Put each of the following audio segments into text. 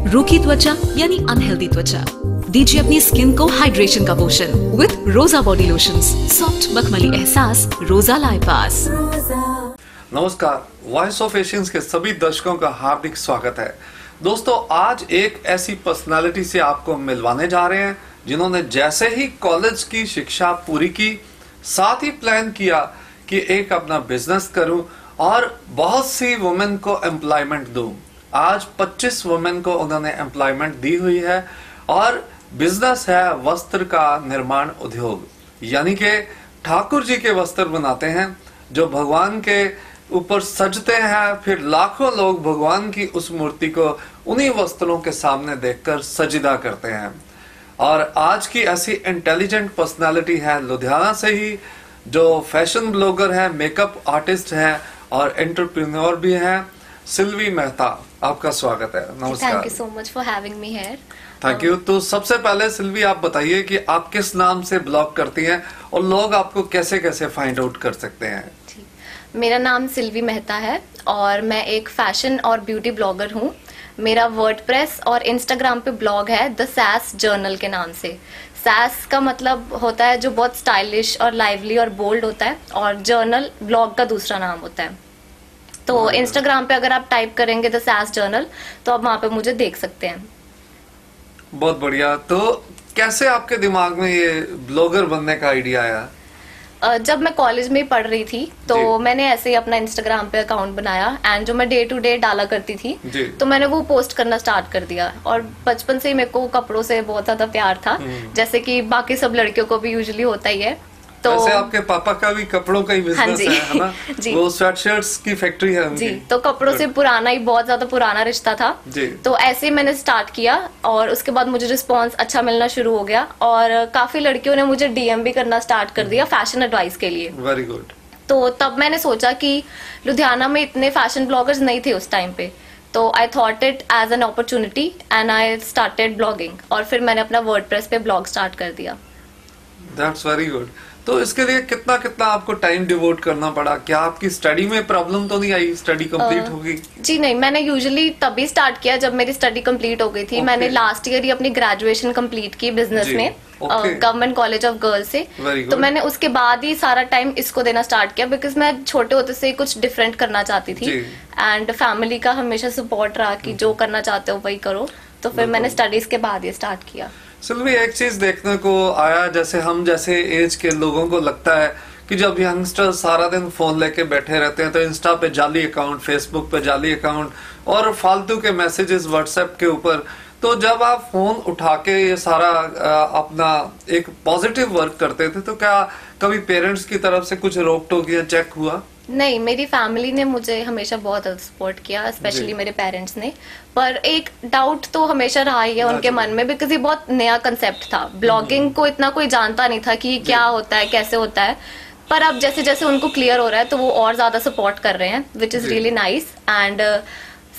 रूखी त्वचा यानी अनहेल्दी त्वचा, दीजिए अपनी स्किन को हाइड्रेशन का पोषण विद रोजा बॉडी लोशंस, सॉफ्ट मखमली एहसास, रोजा लाइपास। नमस्कार, वॉइस ऑफ एशियंस के सभी दर्शकों का हार्दिक स्वागत है। दोस्तों, आज एक ऐसी पर्सनालिटी से आपको मिलवाने जा रहे हैं जिन्होंने जैसे ही कॉलेज की शिक्षा पूरी की, साथ ही प्लान किया कि एक अपना बिजनेस करूं और बहुत सी वुमेन को एम्प्लॉयमेंट दूं। आज 25 वुमेन को उन्होंने एम्प्लॉयमेंट दी हुई है और बिजनेस है वस्त्र का निर्माण उद्योग, यानी कि ठाकुर जी के वस्त्र बनाते हैं जो भगवान के ऊपर सजते हैं, फिर लाखों लोग भगवान की उस मूर्ति को उन्हीं वस्त्रों के सामने देखकर सजदा करते हैं। और आज की ऐसी इंटेलिजेंट पर्सनालिटी है लुधियाना से ही, जो फैशन ब्लॉगर है, मेकअप आर्टिस्ट है और एंटरप्रेन्योर भी है, सिल्वी मेहता। आपका स्वागत है। नमस्कार। Thank you so much for having me here. Thank you. तो सबसे पहले सिल्वी, आप बताइए कि आप किस नाम से ब्लॉग करती हैं और लोग आपको कैसे कैसे फाइंड आउट कर सकते हैं? मेरा नाम सिल्वी मेहता है और मैं एक फैशन और ब्यूटी ब्लॉगर हूँ। मेरा वर्डप्रेस और इंस्टाग्राम पे ब्लॉग है द सैस जर्नल के नाम से। सैस का मतलब होता है जो बहुत स्टाइलिश और लाइवली और बोल्ड होता है, और जर्नल ब्लॉग का दूसरा नाम होता है। तो इंस्टाग्राम पे अगर आप टाइप करेंगे द सैस जर्नल तो आप वहां पे मुझे देख सकते हैं। बहुत बढ़िया। तो कैसे आपके दिमाग में ये ब्लॉगर बनने का आइडिया आया? जब मैं कॉलेज में पढ़ रही थी तो मैंने ऐसे ही अपना इंस्टाग्राम पे अकाउंट बनाया एंड जो मैं डे टू डे डाला करती थी तो मैंने वो पोस्ट करना स्टार्ट कर दिया। और बचपन से ही मेरे को कपड़ों से बहुत ज्यादा प्यार था, जैसे कि बाकी सब लड़कियों को भी यूजुअली होता ही है। तो वैसे आपके पापा का भी कपड़ों का ही बिजनेस है ना? जी। वो स्वेटशर्ट्स की फैक्ट्री है उनकी। जी, तो कपड़ों से पुराना ही बहुत ज्यादा पुराना रिश्ता था। जी। तो ऐसे ही मैंने स्टार्ट किया और उसके बाद मुझे रिस्पांस अच्छा मिलना शुरू हो गया और काफी लड़कियों ने मुझे डीएम भी करना स्टार्ट कर दिया फैशन एडवाइस के लिए। Very good. तो तब मैंने सोचा कि लुधियाना में इतने फैशन ब्लॉगर्स नहीं थे उस टाइम पे, तो I thought it as an opportunity and I started blogging. और फिर मैंने अपना वर्डप्रेस पे ब्लॉग स्टार्ट कर दिया। That's very good. तो इसके लिए कितना कितना आपको टाइम डिवोट करना पड़ा? क्या आपकी स्टडी में प्रॉब्लम तो नहीं आई? स्टडी कंप्लीट होगी? जी नहीं, मैंने यूजुअली तभी स्टार्ट किया जब मेरी स्टडी कंप्लीट हो गई थी। मैंने लास्ट ईयर ही अपनी ग्रेजुएशन कंप्लीट की बिजनेस में गवर्नमेंट कॉलेज ऑफ गर्ल्स से। तो मैंने उसके बाद ही सारा टाइम इसको देना स्टार्ट किया, बिकॉज मैं छोटे होते से कुछ डिफरेंट करना चाहती थी एंड फैमिली का हमेशा सपोर्ट रहा कि जो करना चाहते हो वही करो। तो फिर मैंने स्टडीज के बाद ये स्टार्ट किया। सिल्वी, एक चीज देखने को आया, जैसे हम जैसे एज के लोगों को लगता है कि जब यंगस्टर सारा दिन फोन लेके बैठे रहते हैं तो इंस्टा पे जाली अकाउंट, फेसबुक पे जाली अकाउंट और फालतू के मैसेजेस व्हाट्सएप के ऊपर, तो जब आप फोन उठा के ये सारा अपना एक पॉजिटिव वर्क करते थे तो क्या कभी पेरेंट्स की तरफ से कुछ रोक टोक या चेक हुआ? नहीं, मेरी फैमिली ने मुझे हमेशा बहुत सपोर्ट किया, स्पेशली मेरे पेरेंट्स ने। पर एक डाउट तो हमेशा रहा ही है उनके मन में, बिकॉज ये बहुत नया कंसेप्ट था। ब्लॉगिंग को इतना कोई जानता नहीं था कि क्या होता है, कैसे होता है। पर अब जैसे जैसे उनको क्लियर हो रहा है तो वो और ज्यादा सपोर्ट कर रहे हैं, which is really nice. And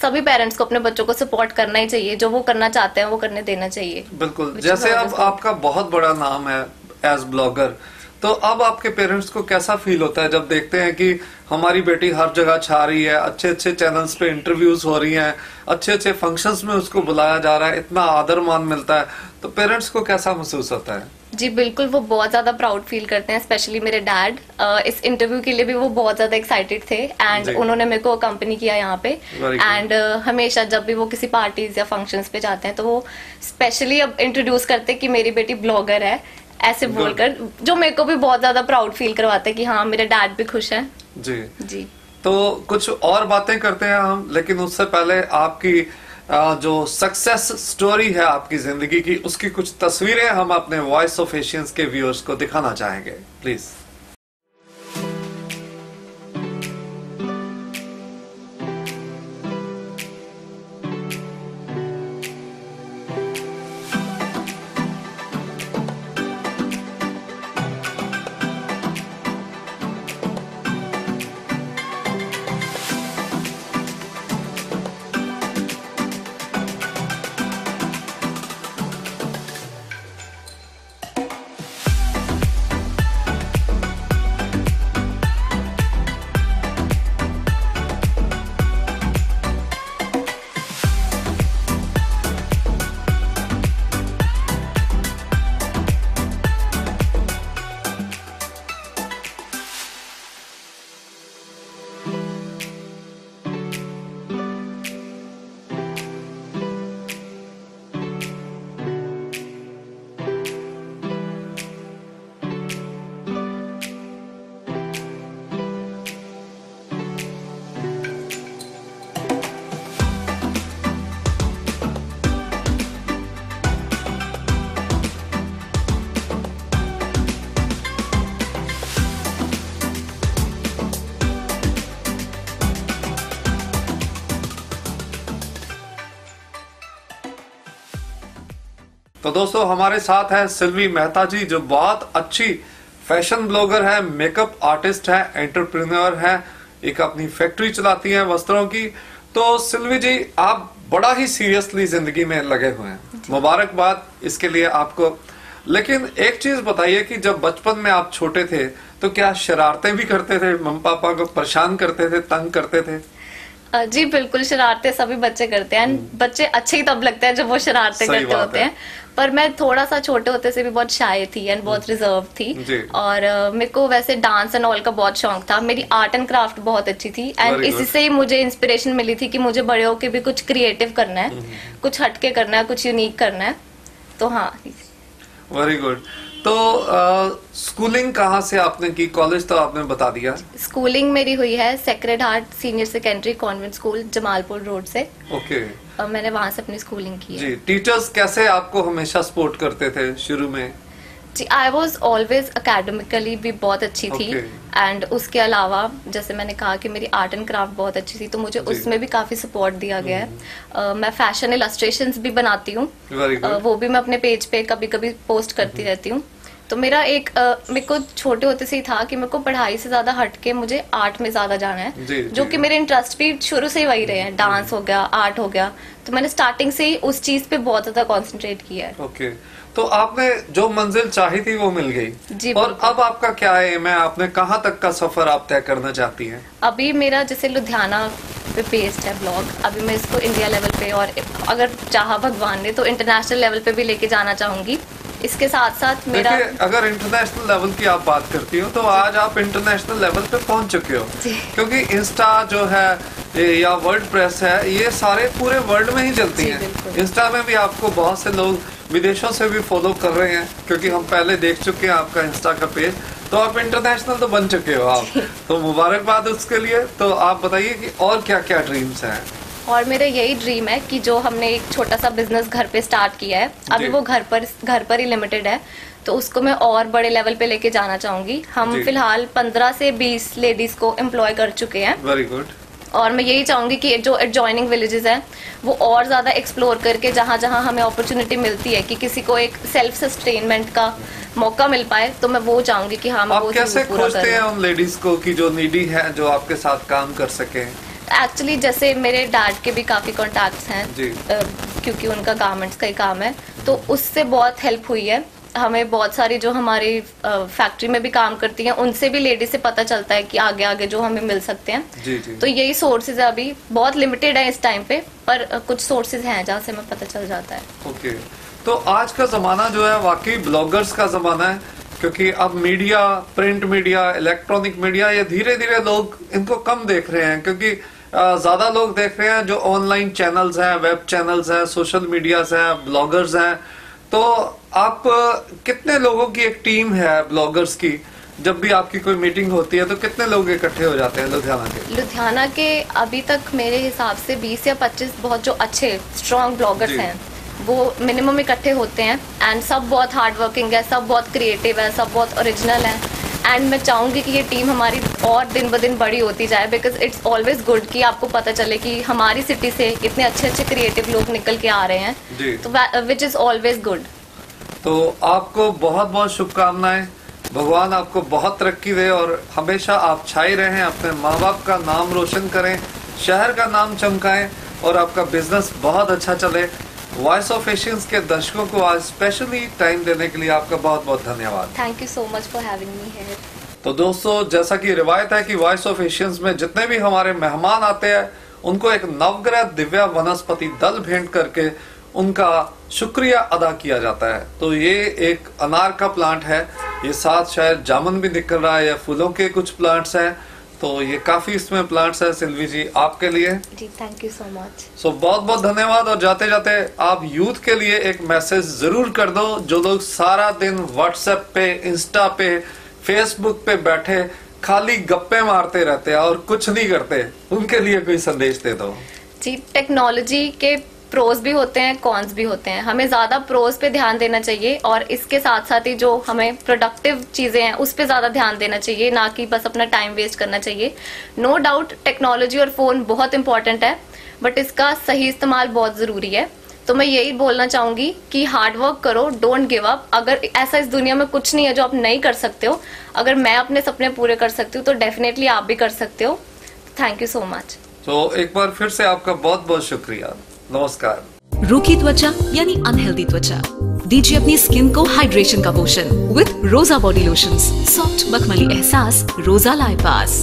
सभी पेरेंट्स को अपने बच्चों को सपोर्ट करना ही चाहिए, जो वो करना चाहते हैं वो करने देना चाहिए। बिल्कुल। जैसे अब आपका बहुत बड़ा नाम है एज ब्लॉगर, तो अब आपके पेरेंट्स को कैसा फील होता है जब देखते हैं कि हमारी बेटी हर जगह छा रही है, अच्छे अच्छे चैनल्स पे इंटरव्यूज हो रही हैं, अच्छे अच्छे फंक्शंस में उसको बुलाया जा रहा है, इतना आदर मान मिलता है, तो पेरेंट्स को कैसा महसूस होता है? जी बिल्कुल, वो बहुत ज्यादा प्राउड फील करते हैं, स्पेशली मेरे डैड। इस इंटरव्यू के लिए भी वो बहुत ज्यादा एक्साइटेड थे एंड उन्होंने मेरे को अकम्पनी किया यहाँ पे। एंड हमेशा जब भी वो किसी पार्टीज या फंक्शंस पे जाते हैं तो वो स्पेशली अब इंट्रोड्यूस करते हैं कि मेरी बेटी ब्लॉगर है, ऐसे बोलकर, जो मेरे को भी बहुत ज्यादा प्राउड फील करवाता है कि हाँ मेरे डैड भी खुश हैं। जी। तो कुछ और बातें करते हैं हम, लेकिन उससे पहले आपकी जो सक्सेस स्टोरी है आपकी जिंदगी की, उसकी कुछ तस्वीरें हम अपने वॉइस ऑफ एशियंस के व्यूअर्स को दिखाना चाहेंगे, प्लीज। तो दोस्तों हमारे साथ है सिल्वी मेहता जी, जो बहुत अच्छी फैशन ब्लॉगर है, मेकअप आर्टिस्ट है, एंटरप्रेन्योर है, एक अपनी फैक्ट्री चलाती है वस्त्रों की। तो सिल्वी जी, आप बड़ा ही सीरियसली जिंदगी में लगे हुए हैं, मुबारकबाद इसके लिए आपको। लेकिन एक चीज बताइए कि जब बचपन में आप छोटे थे तो क्या शरारतें भी करते थे, मम्मी पापा को परेशान करते थे, तंग करते थे? जी बिल्कुल, शरारतें सभी बच्चे करते हैं। बच्चे अच्छे ही तब लगते हैं जब वो शरारतें करते होते हैं। पर मैं थोड़ा सा छोटे होते से भी बहुत शाय थी एंड बहुत रिजर्व थी। और मेरे को वैसे डांस एंड ऑल का बहुत शौक था। मेरी आर्ट एंड क्राफ्ट बहुत अच्छी थी एंड इससे ही मुझे इंस्पिरेशन मिली थी कि मुझे बड़े होके भी कुछ क्रिएटिव करना है, कुछ हटके करना है, कुछ यूनिक करना है। तो हाँ, वेरी गुड। तो स्कूलिंग कहाँ से आपने की? कॉलेज तो आपने बता दिया। स्कूलिंग मेरी हुई है sacred heart senior secondary convent school, Jamalpur road से। ओके। मैंने वहां से अपनी स्कूलिंग की है। जी, टीचर्स कैसे आपको हमेशा सपोर्ट करते थे शुरू में? जी, आई वॉज ऑलवेज अकेडमिकली भी बहुत अच्छी थी एंड उसके अलावा जैसे मैंने कहा कि मेरी आर्ट एंड क्राफ्ट बहुत अच्छी थी, तो मुझे उसमें भी काफी सपोर्ट दिया गया है। मैं फैशन इलस्ट्रेशंस भी बनाती हूँ, वो भी मैं अपने पेज पे कभी कभी पोस्ट करती रहती हूँ। तो मेरा एक मेरे को छोटे होते से ही था कि मेरे को पढ़ाई से ज्यादा हटके मुझे आर्ट में ज्यादा जाना है, जो कि मेरे इंटरेस्ट भी शुरू से ही वही रहे हैं, डांस हो गया, आर्ट हो गया। तो मैंने स्टार्टिंग से ही उस चीज पे बहुत ज्यादा कॉन्सेंट्रेट किया है। ओके। तो आपने जो मंजिल चाही थी वो मिल गई, और अब आपका क्या एम है? आपने कहाँ तक का सफर आप तय करना चाहती हैं? अभी मेरा जैसे लुधियाना पे बेस्ड है ब्लॉग, अभी मैं इसको इंडिया लेवल पे और अगर चाहा भगवान ने तो इंटरनेशनल लेवल पे भी लेके जाना चाहूंगी। इसके साथ साथ मेरा, अगर इंटरनेशनल लेवल की आप बात करती हो तो आज आप इंटरनेशनल लेवल पे पहुंच चुके हो, क्योंकि इंस्टा जो है या वर्ल्ड प्रेस है, ये सारे पूरे वर्ल्ड में ही चलती हैं। इंस्टा में भी आपको बहुत से लोग विदेशों से भी फॉलो कर रहे हैं, क्योंकि हम पहले देख चुके हैं आपका इंस्टा का पेज। तो आप इंटरनेशनल तो बन चुके हो आप, तो मुबारकबाद उसके लिए। तो आप बताइए कि और क्या क्या ड्रीम्स हैं? और मेरा यही ड्रीम है कि जो हमने एक छोटा सा बिजनेस घर पे स्टार्ट किया है, अभी वो घर पर ही लिमिटेड है, तो उसको मैं और बड़े लेवल पे लेके जाना चाहूंगी। हम फिलहाल 15 से 20 लेडीज को एम्प्लॉय कर चुके हैं। Very good. और मैं यही चाहूंगी कि जो एडजॉइनिंग विलेजेस हैं वो और ज्यादा एक्सप्लोर करके जहाँ जहाँ हमें अपॉर्चुनिटी मिलती है कि किसी को एक सेल्फ सस्टेनमेंट का मौका मिल पाए, तो मैं वो चाहूंगी कि हाँ, मैं वो कैसे खोजते हैं उन लेडीज को कि जो नीडी है, जो आपके साथ काम कर सके? एक्चुअली जैसे मेरे डैड के भी काफी कॉन्टैक्ट्स हैं, क्योंकि उनका गारमेंट्स का ही काम है, तो उससे बहुत हेल्प हुई है हमें। बहुत सारी जो हमारी फैक्ट्री में भी काम करती हैं, उनसे भी लेडीज से पता चलता है कि आगे आगे जो हमें मिल सकते हैं। जी। तो यही सोर्सेज है, अभी बहुत लिमिटेड है इस टाइम पे, पर कुछ सोर्सेज हैं जहाँ से हमें पता चल जाता है। ओके। तो आज का जमाना जो है वाकई ब्लॉगर्स का जमाना है, क्योंकि अब media, print media, electronic media, ये धीरे धीरे लोग इनको कम देख रहे हैं, क्योंकि ज्यादा लोग देख रहे हैं जो ऑनलाइन चैनल्स हैं, वेब चैनल्स हैं, सोशल मीडियाज हैं, ब्लॉगर्स हैं। तो आप कितने लोगों की एक टीम है ब्लॉगर्स की? जब भी आपकी कोई मीटिंग होती है तो कितने लोग इकट्ठे हो जाते हैं लुधियाना के? अभी तक मेरे हिसाब से 20 या 25 बहुत जो अच्छे स्ट्रॉन्ग ब्लॉगर्स हैं वो मिनिमम इकट्ठे होते हैं। एंड सब बहुत हार्ड वर्किंग है, सब बहुत क्रिएटिव है, सब बहुत ओरिजिनल है। एंड मैं चाहूंगी कि ये टीम हमारी और दिन ब दिन बड़ी होती जाए, बिकॉज इट्स ऑलवेज गुड कि आपको पता चले कि हमारी सिटी से इतने अच्छे अच्छे क्रिएटिव लोग निकल के आ रहे हैं, तो विच इज ऑलवेज गुड। तो आपको बहुत बहुत शुभकामनाएं, भगवान आपको बहुत तरक्की दे और हमेशा आप छाए रहें, अपने माँ बाप का नाम रोशन करें, शहर का नाम चमकाएं और आपका बिजनेस बहुत अच्छा चले। वॉइस ऑफ एशियंस के दर्शकों को आज स्पेशली टाइम देने के लिए आपका बहुत बहुत धन्यवाद। Thank you so much for having me here. तो दोस्तों, जैसा कि रिवायत है कि वॉइस ऑफ एशियंस में जितने भी हमारे मेहमान आते हैं उनको एक नवग्रह दिव्या वनस्पति दल भेंट करके उनका शुक्रिया अदा किया जाता है। तो ये एक अनार का प्लांट है, ये साथ शायद जामुन भी निकल रहा है या फूलों के कुछ प्लांट्स हैं। तो ये काफी इसमें प्लांट्स है सिल्वी जी आपके लिए। जी थैंक यू सो मच। सो बहुत बहुत धन्यवाद। और जाते जाते आप यूथ के लिए एक मैसेज जरूर कर दो, जो लोग सारा दिन व्हाट्सएप पे, इंस्टा पे, फेसबुक पे बैठे खाली गप्पे मारते रहते हैं और कुछ नहीं करते, उनके लिए कोई संदेश दे दो। जी, टेक्नोलॉजी के प्रोज भी होते हैं, कॉन्स भी होते हैं। हमें ज्यादा प्रोज पे ध्यान देना चाहिए और इसके साथ साथ ही जो हमें प्रोडक्टिव चीजें हैं उस पे ज्यादा ध्यान देना चाहिए, ना कि बस अपना टाइम वेस्ट करना चाहिए। नो डाउट टेक्नोलॉजी और फोन बहुत इंपॉर्टेंट है, बट इसका सही इस्तेमाल बहुत जरूरी है। तो मैं यही बोलना चाहूंगी कि हार्ड वर्क करो, डोंट गिव अप। अगर ऐसा इस दुनिया में कुछ नहीं है जो आप नहीं कर सकते हो, अगर मैं अपने सपने पूरे कर सकती हूँ तो डेफिनेटली आप भी कर सकते हो। Thank you so much. तो एक बार फिर से आपका बहुत बहुत शुक्रिया। नमस्कार। रूखी त्वचा यानी अनहेल्दी त्वचा, दीजिए अपनी स्किन को हाइड्रेशन का पोषण विद रोजा बॉडी लोशंस। सॉफ्ट मखमली एहसास, रोजा लाइपास।